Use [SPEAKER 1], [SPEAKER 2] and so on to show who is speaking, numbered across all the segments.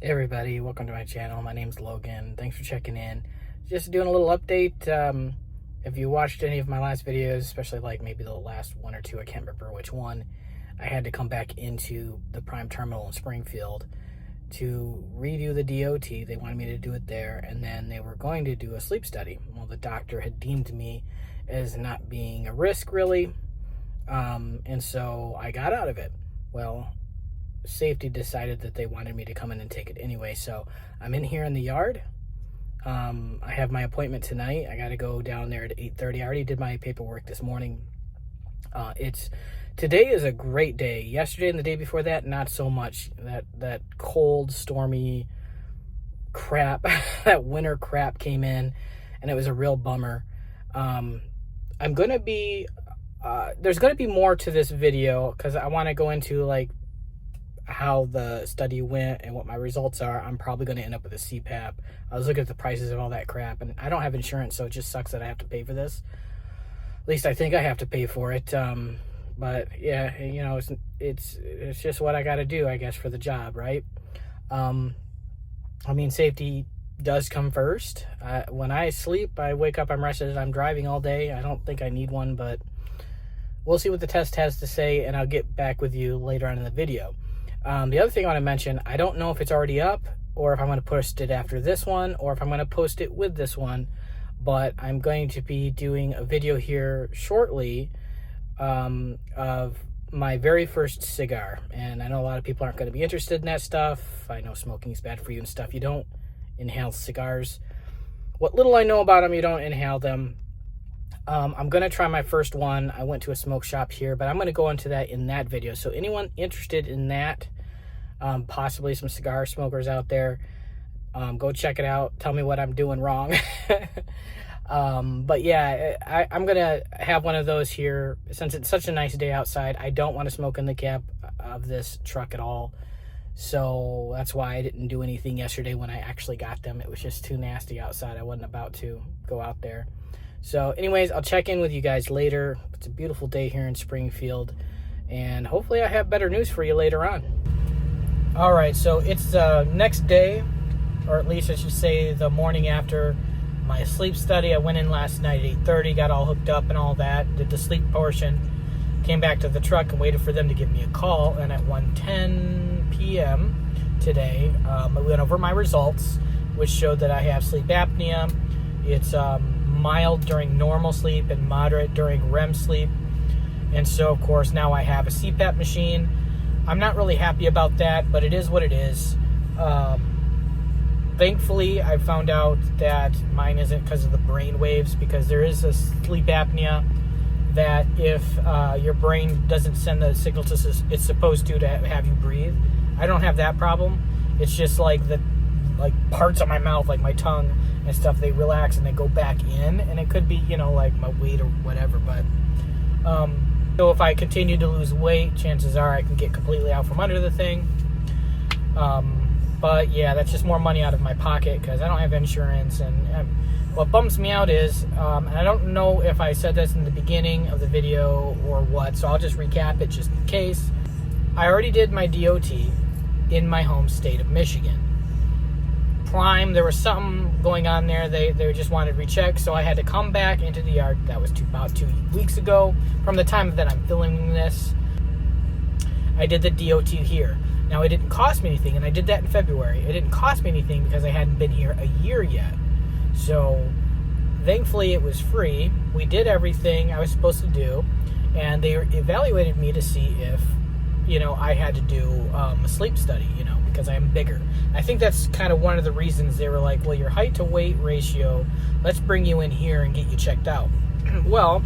[SPEAKER 1] Hey everybody, welcome to my channel. My name's Logan. Thanks for checking in. Just doing a little update. If you watched any of my last videos, especially like maybe the last one or two, I can't remember which one, I had to come back into the Prime Terminal in Springfield to redo the DOT. They wanted me to do it there, and then they were going to do a sleep study. Well, the doctor had deemed me as not being a risk really, and so I got out of it. Well, safety decided that they wanted me to come in and take it anyway, so I'm in here in the yard. I have my appointment tonight. I got to go down there at 8:30. I already did my paperwork this morning. Today is a great day. Yesterday and the day before that, not so much. That cold, stormy crap, that winter crap came in, and it was a real bummer. There's going to be more to this video because I want to go into like how the study went and what my results are. I'm probably going to end up with a CPAP. I was looking at the prices of all that crap, and I don't have insurance, so it just sucks that I have to pay for this. At least I think I have to pay for it. But yeah, you know, it's just what I got to do, I guess, for the job, right? I mean, safety does come first. When I sleep, I wake up, I'm rested, I'm driving all day. I don't think I need one, but we'll see what the test has to say, and I'll get back with you later on in the video. The other thing I want to mention, I don't know if it's already up or if I'm going to post it after this one or if I'm going to post it with this one, but I'm going to be doing a video here shortly of my very first cigar. And I know a lot of people aren't going to be interested in that stuff. I know smoking is bad for you and stuff. You don't inhale cigars. What little I know about them, you don't inhale them. I'm going to try my first one. I went to a smoke shop here, but I'm going to go into that in that video. So anyone interested in that, possibly some cigar smokers out there, go check it out. Tell me what I'm doing wrong. But yeah, I'm going to have one of those here since it's such a nice day outside. I don't want to smoke in the cab of this truck at all. So that's why I didn't do anything yesterday when I actually got them. It was just too nasty outside. I wasn't about to go out there. So anyways, I'll check in with you guys later. It's a beautiful day here in Springfield, and hopefully I have better news for you later on. All right, so it's the next day, or at least I should say the morning after my sleep study. I went in last night at 8:30, got all hooked up and all that, did the sleep portion, came back to the truck and waited for them to give me a call, and at 1:10 p.m. today, I went over my results, which showed that I have sleep apnea. It's mild during normal sleep and moderate during REM sleep. And so, of course, now I have a CPAP machine. I'm not really happy about that, but it is what it is. Thankfully, I found out that mine isn't because of the brain waves, because there is a sleep apnea that if your brain doesn't send the signal to it's supposed to have you breathe. I don't have that problem. It's just like parts of my mouth, like my tongue and stuff, they relax and they go back in, and it could be, you know, like my weight or whatever. But so if I continue to lose weight, chances are I can get completely out from under the thing. But yeah, that's just more money out of my pocket because I don't have insurance. And what bums me out is, and I don't know if I said this in the beginning of the video or what, so I'll just recap it just in case. I already did my DOT in my home state of Michigan. Prime, there was something going on there. They just wanted recheck, so I had to come back into the yard. That was about 2 weeks ago from the time that I'm filming this. I did the DOT here. Now, it didn't cost me anything, and I did that in February. It didn't cost me anything because I hadn't been here a year yet. So thankfully it was free. We did everything I was supposed to do, and they evaluated me to see if, you know, I had to do a sleep study, you know, because I am bigger. I think that's kind of one of the reasons they were like, well, your height to weight ratio, let's bring you in here and get you checked out. Well,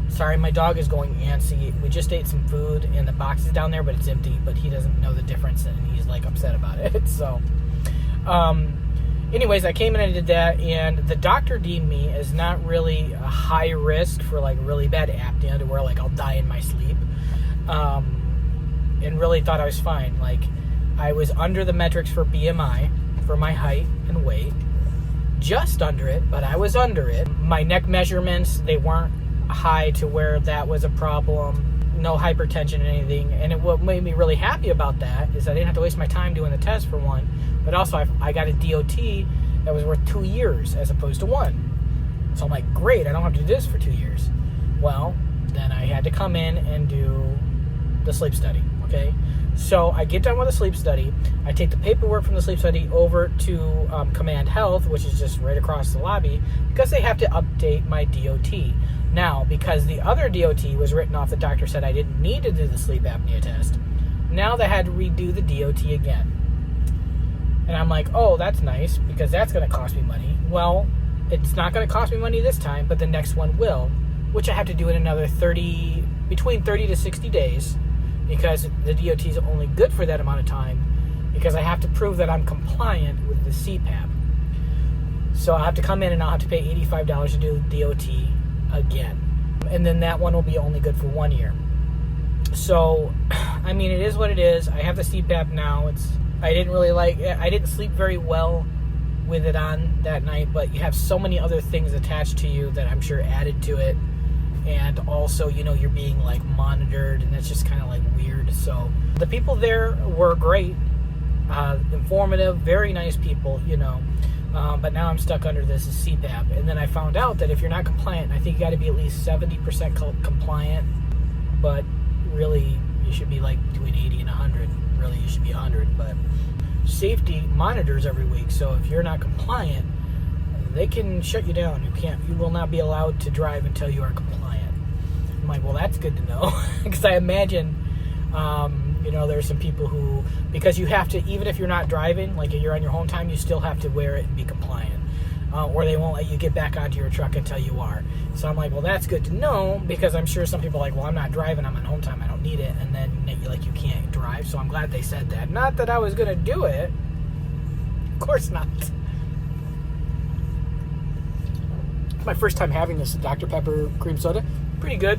[SPEAKER 1] sorry, my dog is going antsy. We just ate some food, and the box is down there, but it's empty, but he doesn't know the difference, and he's like upset about it. So, anyways, I came in and I did that, and the doctor deemed me as not really a high risk for like really bad apnea to where like I'll die in my sleep, and really thought I was fine. Like, I was under the metrics for BMI for my height and weight, just under it, but I was under it. My neck measurements, they weren't high to where that was a problem. no hypertension or anything. And what made me really happy about that is I didn't have to waste my time doing the test, for one, but also I got a DOT that was worth 2 years as opposed to 1. So I'm like, great, I don't have to do this for 2 years. Well, then I had to come in and do the sleep study, okay? So I get done with the sleep study. I take the paperwork from the sleep study over to Command Health, which is just right across the lobby, because they have to update my DOT. Now, because the other DOT was written off, the doctor said I didn't need to do the sleep apnea test. Now they had to redo the DOT again. And I'm like, oh, that's nice, because that's going to cost me money. Well, it's not going to cost me money this time, but the next one will, which I have to do in another between 30 to 60 days, because the DOT is only good for that amount of time, because I have to prove that I'm compliant with the CPAP. So I'll have to come in and I'll have to pay $85 to do the DOT again. And then that one will be only good for 1 year. So, I mean, it is what it is. I have the CPAP now. I didn't sleep very well with it on that night, but you have so many other things attached to you that I'm sure added to it. And also, you're being like monitored, and that's just kind of like weird. So the people there were great, informative, very nice people, but now I'm stuck under this CPAP. And then I found out that if you're not compliant, I think you got to be at least 70% compliant, but really you should be like between 80 and 100. Really, you should be 100. But safety monitors every week, so if you're not compliant, they can shut you down. You will not be allowed to drive until you are compliant. I'm like, well, that's good to know, because I imagine, there's some people who, because you have to, even if you're not driving, like if you're on your home time, you still have to wear it and be compliant, or they won't let you get back onto your truck until you are. So I'm like, well, that's good to know, because I'm sure some people are like, well, I'm not driving, I'm on home time, I don't need it, and then you can't drive. So I'm glad they said that. Not that I was gonna do it, of course not. My first time having this Dr. Pepper cream soda, pretty good.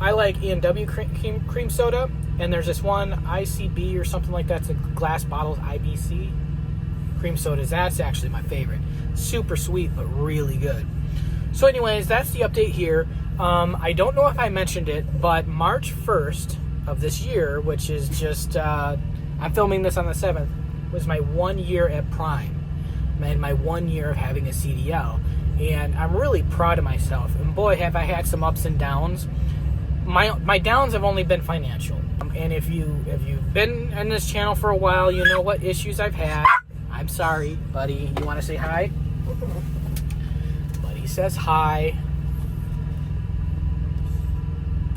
[SPEAKER 1] I like E&W cream soda, and there's this one ICB or something like that. It's a glass bottle, IBC cream sodas. That's actually my favorite. Super sweet, but really good. So anyways, that's the update here. I don't know if I mentioned it, but March 1st of this year, which is just, I'm filming this on the 7th, was my 1 year at Prime, and my 1 year of having a CDL. And I'm really proud of myself. And boy, have I had some ups and downs. My downs have only been financial. And if you've been on this channel for a while, you know what issues I've had. I'm sorry, buddy. You want to say hi? Buddy says hi.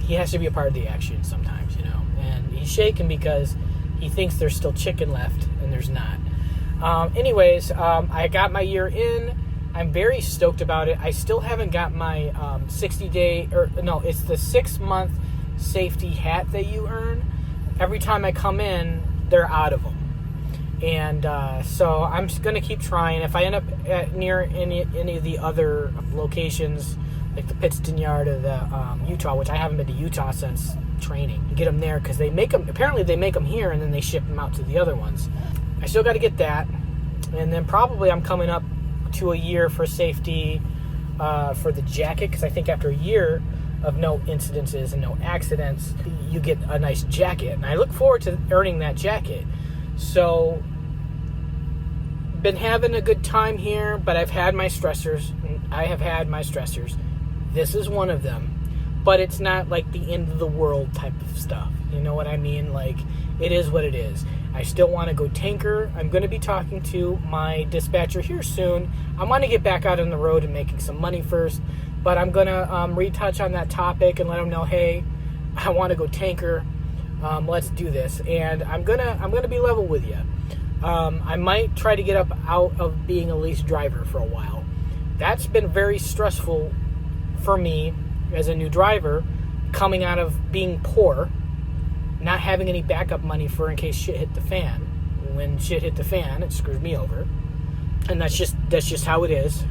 [SPEAKER 1] He has to be a part of the action sometimes, And he's shaking because he thinks there's still chicken left, and there's not. Anyways, I got my year in. I'm very stoked about it. I still haven't got my 60-day, it's the 6-month safety hat that you earn. Every time I come in, they're out of them. And so I'm just going to keep trying. If I end up near any of the other locations, like the Pittston Yard or the Utah, which I haven't been to Utah since training, get them there, because apparently they make them here and then they ship them out to the other ones. I still got to get that. And then probably I'm coming up to a year for safety for the jacket, because I think after a year of no incidences and no accidents, you get a nice jacket, and I look forward to earning that jacket. So been having a good time here, but I've had my stressors. This is one of them, but it's not like the end of the world type of stuff, you know what I mean? Like, it is what it is. I still want to go tanker. I'm going to be talking to my dispatcher here soon. I want to get back out on the road and making some money first, but I'm going to retouch on that topic and let them know, hey, I want to go tanker. Let's do this. And I'm gonna be level with you. I might try to get out of being a lease driver for a while. That's been very stressful for me as a new driver, coming out of being poor, not having any backup money for in case shit hit the fan. When shit hit the fan, it screwed me over. And that's just how it is.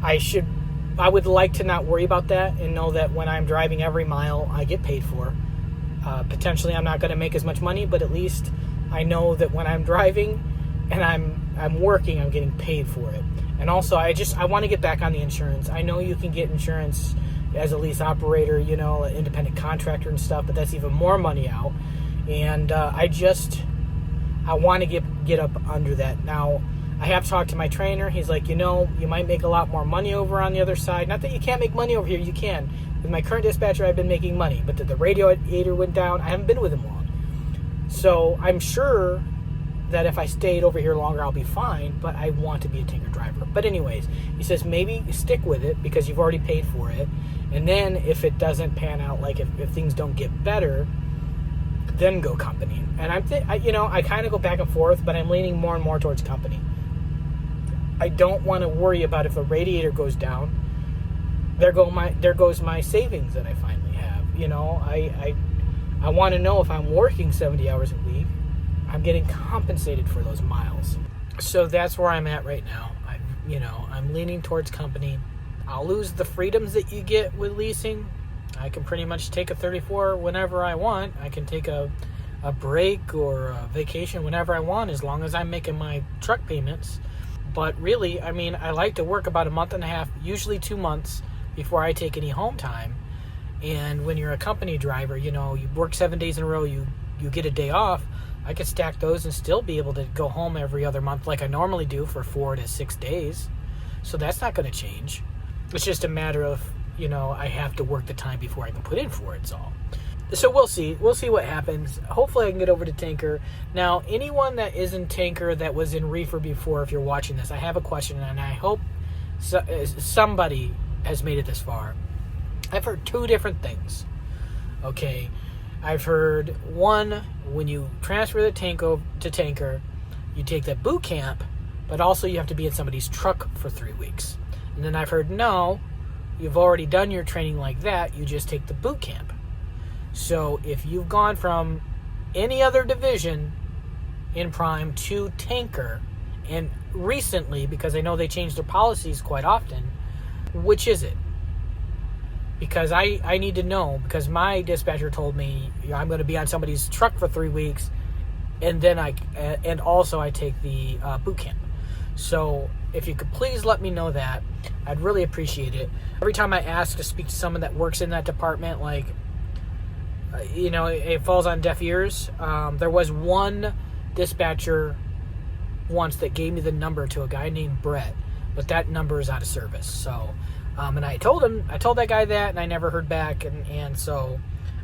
[SPEAKER 1] I would like to not worry about that and know that when I'm driving every mile, I get paid for. Potentially I'm not going to make as much money, but at least I know that when I'm driving and I'm working, I'm getting paid for it. And also I want to get back on the insurance. I know you can get insurance as a lease operator, you know, an independent contractor and stuff, but that's even more money out. And I want to get up under that. Now, I have talked to my trainer. He's like, you know, you might make a lot more money over on the other side. Not that you can't make money over here. You can. With my current dispatcher, I've been making money. But the radiator went down. I haven't been with him long. So I'm sure that if I stayed over here longer, I'll be fine. But I want to be a tanker driver. But anyways, he says maybe stick with it because you've already paid for it. And then if it doesn't pan out, like if things don't get better, then go company. And I kind of go back and forth, but I'm leaning more and more towards company. I don't want to worry about if a radiator goes down. There goes my savings that I finally have. You know, I want to know if I'm working 70 hours a week, I'm getting compensated for those miles. So that's where I'm at right now. I'm leaning towards company. I'll lose the freedoms that you get with leasing. I can pretty much take a 34 whenever I want. I can take a break or a vacation whenever I want, as long as I'm making my truck payments. But really, I mean, I like to work about a month and a half, usually 2 months, before I take any home time. And when you're a company driver, you know, you work 7 days in a row, you get a day off. I could stack those and still be able to go home every other month like I normally do for 4 to 6 days. So that's not going to change. It's just a matter of, you know, I have to work the time before I can put in for it, all. So we'll see. We'll see what happens. Hopefully I can get over to tanker. Now, anyone that is in tanker that was in reefer before, if you're watching this, I have a question, and I hope somebody has made it this far. I've heard 2 different things. Okay. I've heard one, when you transfer the tanko to tanker, you take that boot camp, but also you have to be in somebody's truck for 3 weeks. And then I've heard, no, you've already done your training like that, you just take the boot camp. So if you've gone from any other division in Prime to tanker, and recently, because I know they change their policies quite often, which is it? Because I need to know, because my dispatcher told me, you know, I'm going to be on somebody's truck for 3 weeks, and then and also I take the boot camp. So if you could please let me know that, I'd really appreciate it. Every time I ask to speak to someone that works in that department, like, you know, it falls on deaf ears. There was one dispatcher once that gave me the number to a guy named Brett, but that number is out of service. So, and I told that guy that, and I never heard back. And so,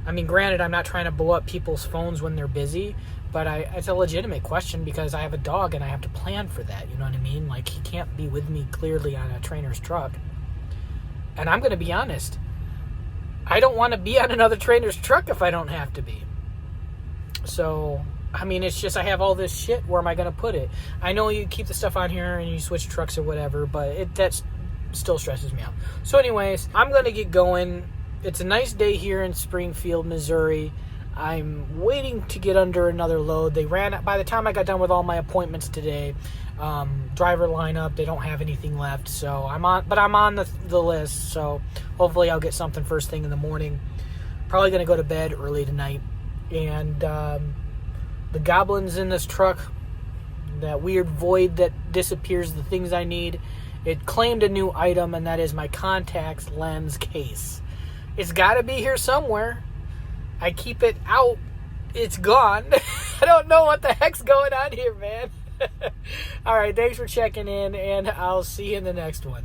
[SPEAKER 1] I mean, granted, I'm not trying to blow up people's phones when they're busy, but it's a legitimate question because I have a dog and I have to plan for that. You know what I mean? Like, he can't be with me clearly on a trainer's truck. And I'm going to be honest, I don't want to be on another trainer's truck if I don't have to be. So, I mean, it's just I have all this shit. Where am I going to put it? I know you keep the stuff on here and you switch trucks or whatever, but that still stresses me out. So anyways, I'm going to get going. It's a nice day here in Springfield, Missouri. I'm waiting to get under another load. They ran, by the time I got done with all my appointments today, driver lineup, they don't have anything left. So I'm on the list. So hopefully I'll get something first thing in the morning. Probably going to go to bed early tonight. And the goblins in this truck, that weird void that disappears the things I need, it claimed a new item, and that is my contacts lens case. It's got to be here somewhere. I keep it out. It's gone. I don't know what the heck's going on here, man. All right, thanks for checking in, and I'll see you in the next one.